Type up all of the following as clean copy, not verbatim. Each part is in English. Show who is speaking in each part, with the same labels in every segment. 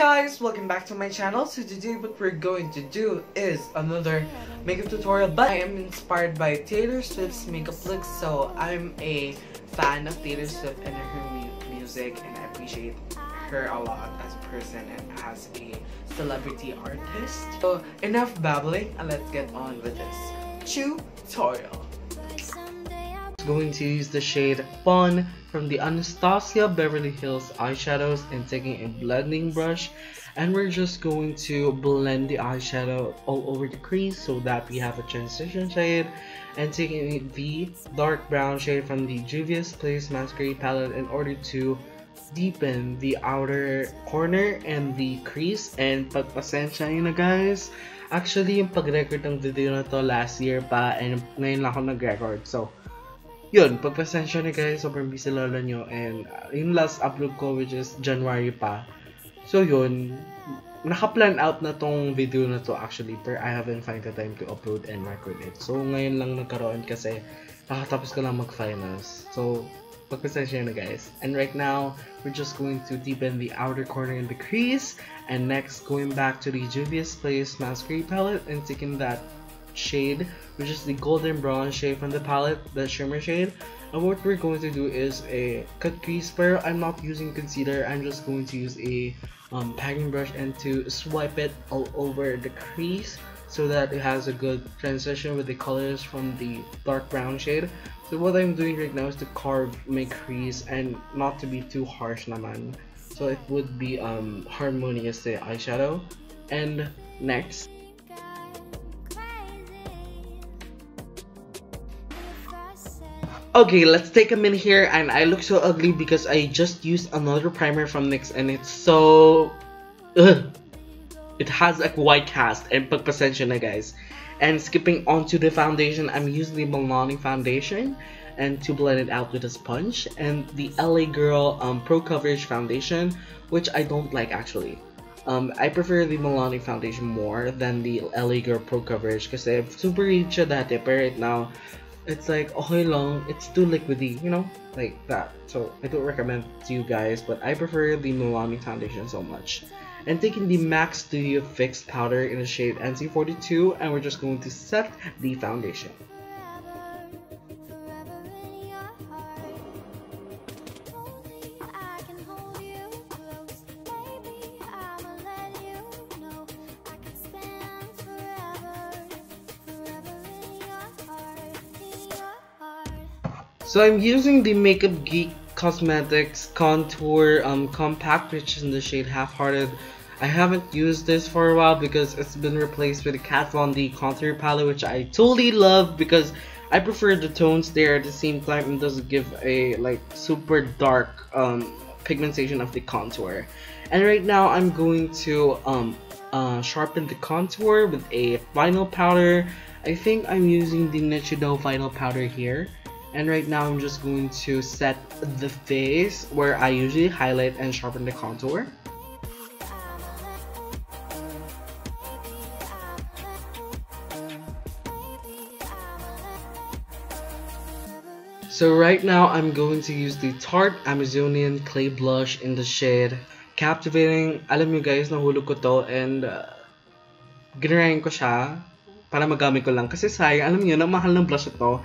Speaker 1: guys, welcome back to my channel. So today what we're going to do is another makeup tutorial, but I am inspired by Taylor Swift's makeup look. So I'm a fan of Taylor Swift and her music, and I appreciate her a lot as a person and as a celebrity artist. So enough babbling and let's get on with this tutorial. Going to use the shade Fun from the Anastasia Beverly Hills eyeshadows and taking a blending brush, and we're just going to blend the eyeshadow all over the crease so that we have a transition shade, and taking the dark brown shade from the Juvia's Place Masquerade palette in order to deepen the outer corner and the crease. And pagpasensya nyo na guys, actually yung pag-record ng video na to last year pa and ngayon lang ako nag-record, so yun, pagpasensya na guys, sobrang busy lalo nyo, and yung last upload ko which is January pa. So yun, naka-plan out na tong video na to actually, but I haven't find the time to upload and record it. So ngayon lang nagkaroon kasi nakatapos ko lang mag-finals. So pagpasensya na guys. And right now, we're just going to deepen the outer corner in the crease, and next going back to the Juvia's Place Masquerade palette and taking that shade, which is the golden brown shade from the palette, the shimmer shade. And what we're going to do is a cut crease, but I'm not using concealer. I'm just going to use a packing brush and to swipe it all over the crease so that it has a good transition with the colors from the dark brown shade. So what I'm doing right now is to carve my crease and not to be too harsh naman, so it would be harmonious the eyeshadow. And next, okay, let's take a minute here, and I look so ugly because I just used another primer from NYX and it's so it has like white cast, and pagpasensya na guys. And skipping onto the foundation, I'm using the Milani foundation and to blend it out with a sponge, and the LA Girl Pro Coverage foundation, which I don't like actually. I prefer the Milani foundation more than the LA Girl Pro Coverage kasi super reach siya dati, but right now it's like okay lang, it's too liquidy, you know, like that. So I don't recommend it to you guys, but I prefer the Milani foundation so much. And taking the MAC Studio Fix powder in the shade NC42, and we're just going to set the foundation. So I'm using the Makeup Geek Cosmetics Contour Compact, which is in the shade Half-Hearted. I haven't used this for a while because it's been replaced with the Kat Von D Contour Palette, which I totally love because I prefer the tones there at the same time. It doesn't give a like super dark pigmentation of the contour. And right now I'm going to sharpen the contour with a vinyl powder. I think I'm using the Nichido vinyl powder here. And right now I'm just going to set the face where I usually highlight and sharpen the contour. So right now I'm going to use the Tarte Amazonian Clay Blush in the shade Captivating. Alam nyo guys, nahulog ko to and ginarayan ko siya para magamit ko lang kasi sayang, alam nyo, na mahal ng blush ito.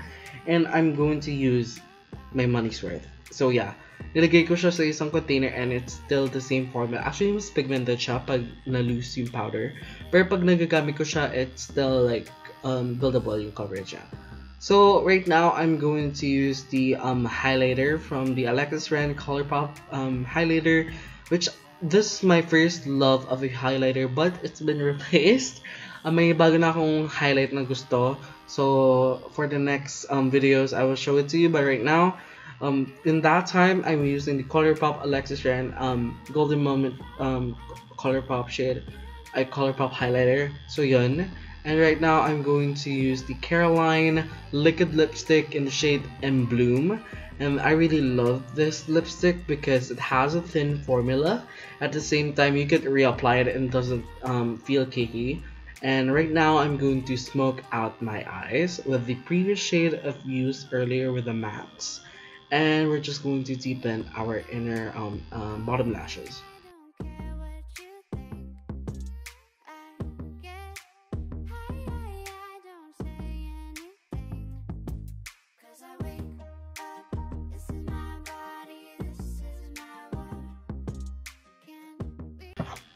Speaker 1: And I'm going to use my money's worth. So yeah, nilagay ko siya sa isang container and it's still the same formula. Actually, mas pigmented siya pag na-loose yung powder. Pero pag nagagamit ko siya, it's still like buildable yung coverage niya. So right now, I'm going to use the highlighter from the Alexis Ren Colourpop highlighter, which this is my first love of a highlighter, but it's been replaced. May bago na akong highlight na gusto. So for the next videos, I will show it to you. But right now, in that time, I'm using the Colourpop Alexis Ren Golden Moment Colourpop shade, a Colourpop highlighter. So yun. And right now, I'm going to use the Caroline Liquid Lipstick in the shade M Bloom. And I really love this lipstick because it has a thin formula. At the same time, you can reapply it and it doesn't feel cakey. And right now I'm going to smoke out my eyes with the previous shade of used earlier with the mattes. And we're just going to deepen our inner bottom lashes.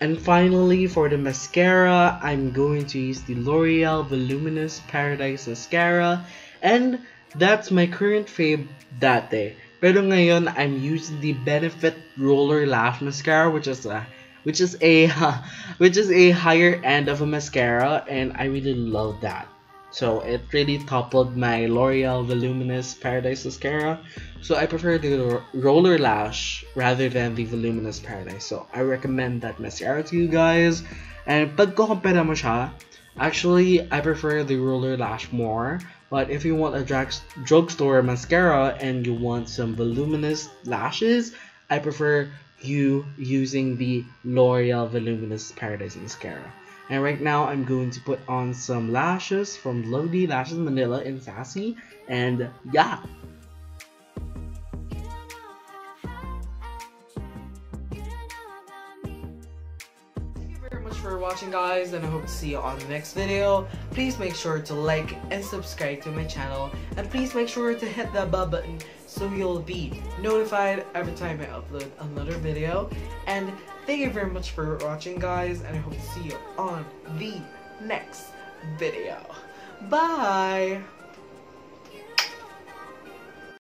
Speaker 1: And finally, for the mascara, I'm going to use the L'Oreal Voluminous Paradise Mascara. And that's my current fave dati. Pero ngayon, I'm using the Benefit Roller Lash Mascara, which is a higher end of a mascara, and I really love that. So it really toppled my L'Oreal Voluminous Paradise Mascara. So I prefer the Roller Lash rather than the Voluminous Paradise. So I recommend that mascara to you guys. And pag kukumpara mo siya, actually I prefer the Roller Lash more. But if you want a drugstore mascara and you want some voluminous lashes, I prefer you using the L'Oreal Voluminous Paradise Mascara. And right now, I'm going to put on some lashes from Lovely Lashes Manila in Sassy. And yeah! Thank you very much for watching, guys, and I hope to see you on the next video. Please make sure to like and subscribe to my channel. And please make sure to hit that bell button so you'll be notified every time I upload another video. And thank you very much for watching, guys, and I hope to see you on the next video. Bye!